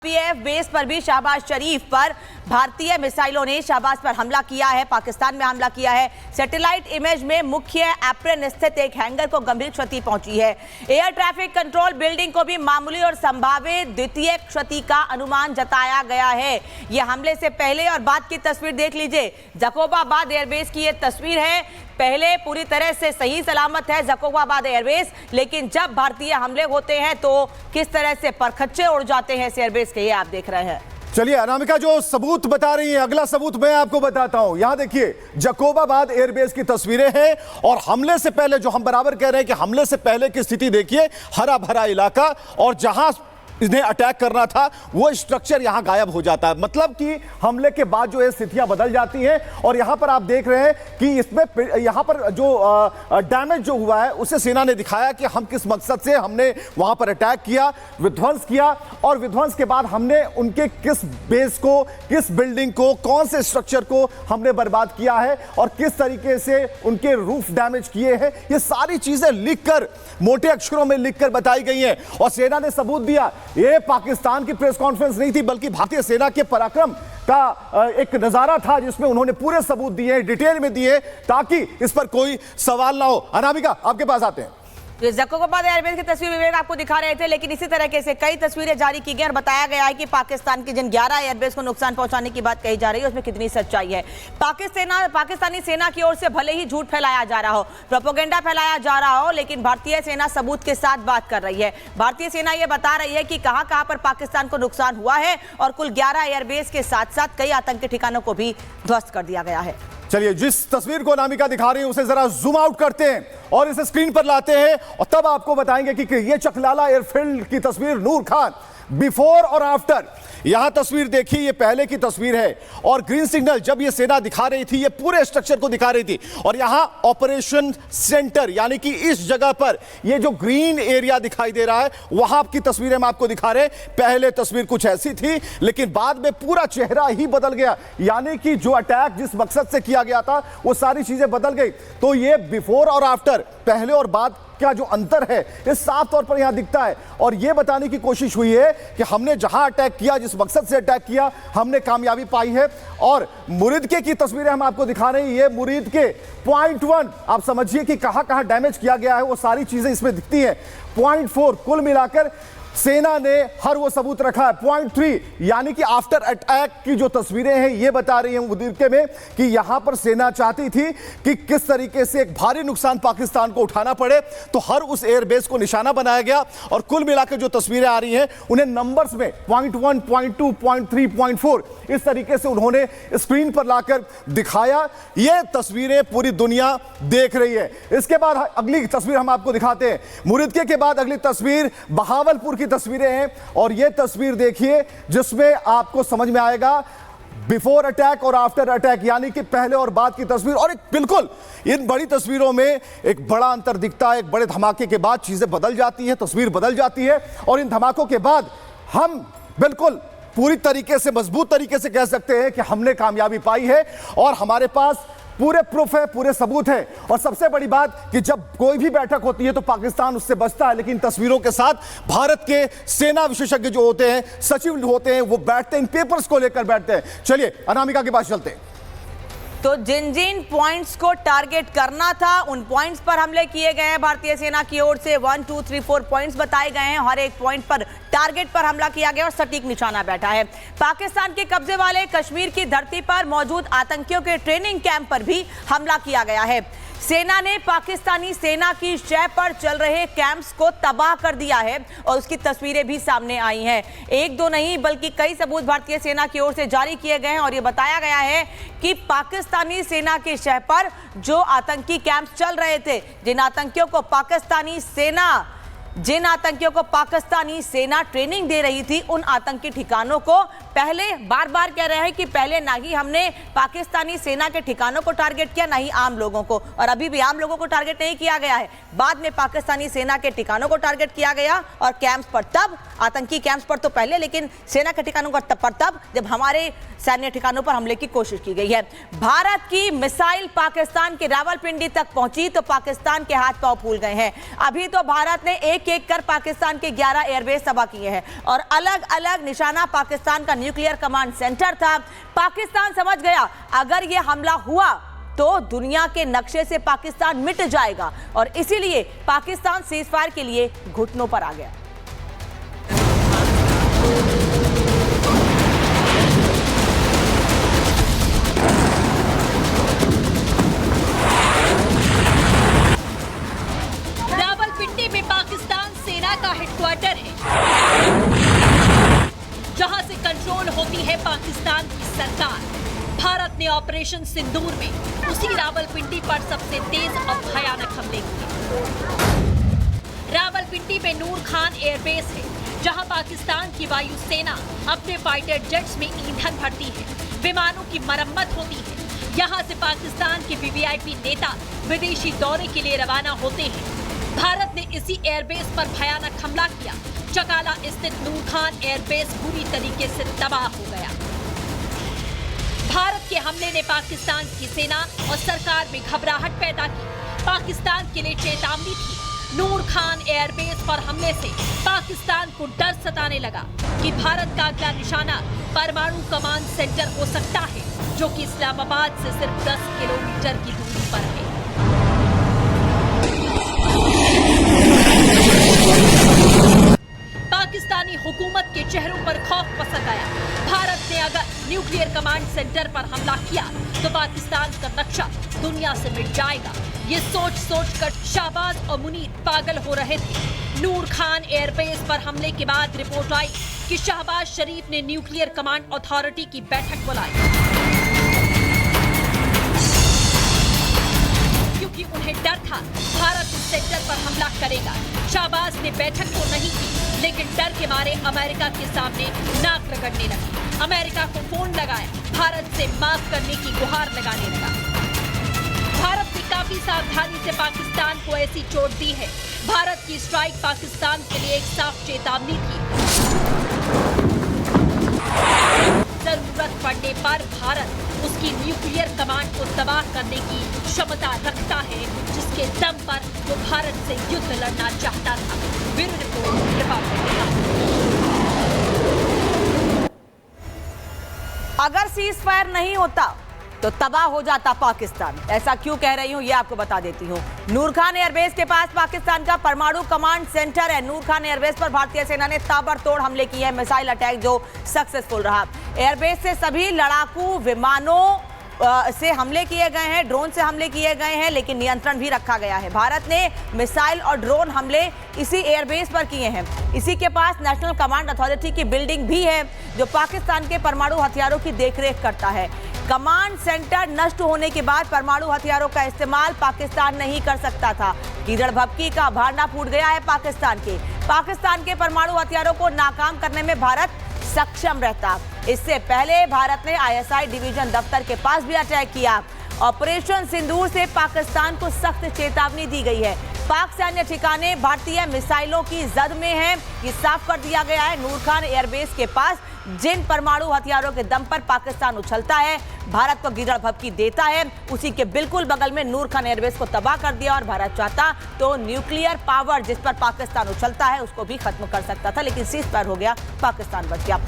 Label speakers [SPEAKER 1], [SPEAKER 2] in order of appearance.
[SPEAKER 1] PF base पर भी शहबाज शरीफ पर भारतीय मिसाइलों ने शहबाज पर हमला किया है, पाकिस्तान में हमला किया है। सैटेलाइट इमेज में मुख्य एप्रेन स्थित एक हैंगर को गंभीर क्षति पहुंची है। एयर ट्रैफिक कंट्रोल बिल्डिंग को भी मामूली और संभावित द्वितीय क्षति का अनुमान जताया गया है। यह हमले से पहले और बाद की तस्वीर देख लीजिए। जकोबाबाद एयरबेस की यह तस्वीर है। पहले पूरी तरह से सही सलामत है जकोबाबाद एयरबेस, लेकिन जब भारतीय हमले होते हैं तो किस तरह से परखच्चे उड़ जाते हैं इस एयरबेस के, ये आप देख रहे हैं।
[SPEAKER 2] चलिए अनामिका जो सबूत बता रही है, अगला सबूत मैं आपको बताता हूं। यहां देखिए जकोबाबाद एयरबेस की तस्वीरें हैं और हमले से पहले, जो हम बराबर कह रहे हैं कि हमले से पहले की स्थिति देखिए, हरा भरा इलाका और जहां इन्हें अटैक करना था वो स्ट्रक्चर यहां गायब हो जाता है। मतलब कि हमले के बाद जो है स्थितियां बदल जाती हैं और यहां पर आप देख रहे हैं कि इसमें यहां पर जो डैमेज जो हुआ है उसे सेना ने दिखाया कि हम किस मकसद से हमने वहां पर अटैक किया, विध्वंस किया और विध्वंस के बाद हमने उनके किस बेस को, किस बिल्डिंग को, कौन से स्ट्रक्चर को हमने बर्बाद किया है और किस तरीके से उनके रूफ डैमेज किए हैं। ये सारी चीजें लिखकर, मोटे अक्षरों में लिखकर बताई गई हैं और सेना ने सबूत दिया। ये पाकिस्तान की प्रेस कॉन्फ्रेंस नहीं थी बल्कि भारतीय सेना के पराक्रम का एक नजारा था जिसमें उन्होंने पूरे सबूत दिए, डिटेल में दिए, ताकि इस पर कोई सवाल ना हो। अनामिका आपके पास आते हैं।
[SPEAKER 1] जकोबाबाद एयरबेस की तस्वीर विवेक आपको दिखा रहे थे, लेकिन इसी तरीके से कई तस्वीरें जारी की गई और बताया गया है कि पाकिस्तान की जिन 11 एयरबेस को नुकसान पहुंचाने की बात कही जा रही है उसमें कितनी सच्चाई है। पाकिस्तानी सेना की ओर से भले ही झूठ फैलाया जा रहा हो, प्रोपेगेंडा फैलाया जा रहा हो, लेकिन भारतीय सेना सबूत के साथ बात कर रही है। भारतीय सेना यह बता रही है कि कहां कहां पर पाकिस्तान को नुकसान हुआ है और कुल 11 एयरबेस के साथ साथ कई आतंकी ठिकानों को भी ध्वस्त कर दिया गया है।
[SPEAKER 2] चलिए जिस तस्वीर को अनामिका दिखा रही है उसे जरा जूम आउट करते हैं और इसे स्क्रीन पर लाते हैं और तब आपको बताएंगे कि ये चकलाला एयरफील्ड की तस्वीर, नूर खान, बिफोर और आफ्टर। यहां तस्वीर देखिए, ये पहले की तस्वीर है और ग्रीन सिग्नल जब ये सेना दिखा रही थी, ये पूरे स्ट्रक्चर को दिखा रही थी और यहां ऑपरेशन सेंटर यानी कि इस जगह पर ये जो ग्रीन एरिया दिखाई दे रहा है वहां की तस्वीरें हम आपको दिखा रहे हैं। पहले तस्वीर कुछ ऐसी थी लेकिन बाद में पूरा चेहरा ही बदल गया, यानी कि जो अटैक जिस मकसद से किया गया था वो सारी चीजें बदल गई। तो ये बिफोर और आफ्टर, पहले और बाद क्या जो अंतर है ये साफ तौर पर यहां दिखता है और यह बताने की कोशिश हुई है कि हमने जहां अटैक किया, जिस मकसद से अटैक किया, हमने कामयाबी पाई है। और मुरीदके की तस्वीरें हम आपको दिखा रहे हैं। ये मुरीदके पॉइंट 1, आप समझिए कि कहां कहां डैमेज किया गया है, वो सारी चीजें इसमें दिखती हैं। पॉइंट 4 कुल मिलाकर सेना ने हर वो सबूत रखा है। पॉइंट 3 यानी कि आफ्टर अटैक की जो तस्वीरें हैं ये बता रही हैं मुरीदके में कि यहां पर सेना चाहती थी कि किस तरीके से एक भारी नुकसान पाकिस्तान को उठाना पड़े, तो हर उस एयरबेस को निशाना बनाया गया और कुल मिलाकर जो तस्वीरें आ रही हैं उन्हें नंबर्स में पॉइंट 1, पॉइंट 2, पॉइंट 3, पॉइंट 4 इस तरीके से उन्होंने स्क्रीन पर लाकर दिखाया। ये तस्वीरें पूरी दुनिया देख रही है। इसके बाद अगली तस्वीर हम आपको दिखाते हैं। मुरीदके के बाद अगली तस्वीर बहावलपुर की तस्वीरें हैं और यह तस्वीर देखिए जिसमें आपको समझ में आएगा बिफोर अटैक और आफ्टर अटैक, यानी कि पहले और बाद की तस्वीर। और एक बिल्कुल इन बड़ी तस्वीरों में एक बड़ा अंतर दिखता है। एक बड़े धमाके के बाद चीजें बदल जाती हैं, तस्वीर बदल जाती है और इन धमाकों के बाद हम बिल्कुल पूरी तरीके से, मजबूत तरीके से कह सकते हैं कि हमने कामयाबी पाई है और हमारे पास पूरे प्रूफ है, पूरे सबूत है। और सबसे बड़ी बात कि जब कोई भी बैठक होती है तो पाकिस्तान उससे बचता है, लेकिन तस्वीरों के साथ भारत के सेना विशेषज्ञ जो होते हैं, सचिव होते हैं, वो बैठते हैं, इन पेपर्स को लेकर बैठते हैं। चलिए अनामिका के पास चलते हैं।
[SPEAKER 1] तो जिन जिन पॉइंट्स को टारगेट करना था उन पॉइंट्स पर हमले किए गए हैं भारतीय सेना की ओर से। 1, 2, 3, 4 पॉइंट्स बताए गए हैं। हर एक पॉइंट पर टारगेट पर हमला किया गया और सटीक निशाना बैठा है। पाकिस्तान के कब्जे वाले कश्मीर की धरती पर मौजूद आतंकियों के ट्रेनिंग कैंप पर भी हमला किया गया है। सेना ने पाकिस्तानी सेना की शह पर चल रहे कैंप्स को तबाह कर दिया है और उसकी तस्वीरें भी सामने आई हैं। एक दो नहीं बल्कि कई सबूत भारतीय सेना की ओर से जारी किए गए हैं और यह बताया गया है कि पाकिस्तानी सेना की शह पर जो आतंकी कैंप्स चल रहे थे, जिन आतंकियों को पाकिस्तानी सेना ट्रेनिंग दे रही थी, उन आतंकी ठिकानों को पहले बार बार कह रहे हैं कि पहले ना ही हमने पाकिस्तानी सेना के ठिकानों को टारगेट किया, ना ही आम लोगों को, और अभी भी आम लोगों को टारगेट नहीं किया गया है। बाद में पाकिस्तानी सेना के ठिकानों को टारगेट किया गया और कैंप्स पर तब, आतंकी कैंप्स पर तो पहले, लेकिन सेना के ठिकानों पर तब जब हमारे सैन्य ठिकानों पर हमले की कोशिश की गई है। भारत की मिसाइल पाकिस्तान के रावलपिंडी तक पहुंची तो पाकिस्तान के हाथ पांव फूल गए हैं। अभी तो भारत ने एक एक एक कर पाकिस्तान के 11 एयरबेस तबाह किए हैं और अलग अलग निशाना पाकिस्तान का न्यूक्लियर कमांड सेंटर था। पाकिस्तान समझ गया अगर ये हमला हुआ तो दुनिया के नक्शे से पाकिस्तान मिट जाएगा और इसीलिए पाकिस्तान सीजफायर के लिए घुटनों पर आ गया।
[SPEAKER 3] रावलपिंडी में पाकिस्तान सेना का हेडक्वार्टर है, जहां से कंट्रोल होती है पाकिस्तान की सरकार। भारत ने ऑपरेशन सिंदूर में उसी रावलपिंडी पर सबसे तेज और भयानक हमले किए। रावलपिंडी में नूर खान एयरबेस है, जहां पाकिस्तान की वायुसेना अपने फाइटर जेट्स में ईंधन भरती है, विमानों की मरम्मत होती है। यहां से पाकिस्तान के वीवीआईपी नेता विदेशी दौरे के लिए रवाना होते हैं। भारत ने इसी एयरबेस पर भयानक हमला किया। चकाला स्थित नूर खान एयरबेस पूरी तरीके से तबाह हो गया। भारत के हमले ने पाकिस्तान की सेना और सरकार में घबराहट पैदा की। पाकिस्तान के लिए चेतावनी थी। नूर खान एयरबेस पर हमले से पाकिस्तान को डर सताने लगा कि भारत का अगला निशाना परमाणु कमांड सेंटर हो सकता है, जो कि इस्लामाबाद से सिर्फ 10 किलोमीटर की दूरी पर है। पाकिस्तानी हुकूमत के चेहरों पर खौफ पसर गया। भारत ने अगर न्यूक्लियर कमांड सेंटर पर हमला किया तो पाकिस्तान का नक्शा दुनिया से मिट जाएगा। ये सोच कर शाहबाज और मुनीर पागल हो रहे थे। नूर खान एयरबेस पर हमले के बाद रिपोर्ट आई कि शहबाज शरीफ ने न्यूक्लियर कमांड अथॉरिटी की बैठक बुलाई, क्योंकि उन्हें डर था भारत इस सेंटर पर हमला करेगा। शहबाज ने बैठक तो नहीं की, लेकिन डर के मारे अमेरिका के सामने नाक रगड़ने लगे। अमेरिका को फोन लगाया, भारत से माफ करने की गुहार लगाने लगा। भारत ने काफी सावधानी से पाकिस्तान को ऐसी चोट दी है। भारत की स्ट्राइक पाकिस्तान के लिए एक साफ चेतावनी थी। जरूरत पड़ने पर भारत उसकी न्यूक्लियर कमांड को तबाह करने की क्षमता रखता है, जिसके दम पर वो भारत से युद्ध लड़ना चाहता था। Bureau report, Republic.
[SPEAKER 1] अगर सीज फायर नहीं होता तो तबाह हो जाता पाकिस्तान। ऐसा क्यों कह रही हूं ये आपको बता देती हूं। नूर खान एयरबेस के पास पाकिस्तान का परमाणु कमांड सेंटर है। नूर खान एयरबेस पर भारतीय सेना ने ताबड़तोड़ हमले किए हैं, मिसाइल अटैक जो सक्सेसफुल रहा। एयरबेस से सभी लड़ाकू विमानों से हमले किए गए हैं, ड्रोन से हमले किए गए हैं, लेकिन नियंत्रण भी रखा गया है। भारत ने मिसाइल और ड्रोन हमले इसी एयरबेस पर किए हैं। इसी के पास नेशनल कमांड अथॉरिटी की बिल्डिंग भी है, जो पाकिस्तान के परमाणु हथियारों की देखरेख करता है। कमांड सेंटर नष्ट होने के बाद परमाणु हथियारों का इस्तेमाल पाकिस्तान नहीं कर सकता था। कीचड़ भपकी का भांडा फूट गया है पाकिस्तान के परमाणु हथियारों को नाकाम करने में भारत सक्षम रहता। इससे पहले भारत ने आईएसआई डिवीजन दफ्तर के पास भी अटैक किया। ऑपरेशन सिंदूर से पाकिस्तान को सख्त चेतावनी दी गई है। पाक सैन्य ठिकाने भारतीय मिसाइलों की जद में हैं, ये साफ कर दिया गया है। नूर खान एयरबेस के पास जिन परमाणु हथियारों के दम पर पाकिस्तान उछलता है, भारत को गिरड़ भपकी देता है, उसी के बिल्कुल बगल में नूर खान एयरबेस को तबाह कर दिया। और भारत चाहता तो न्यूक्लियर पावर जिस पर पाकिस्तान उछलता है उसको भी खत्म कर सकता था, लेकिन सीज फायर हो गया, पाकिस्तान बच गया।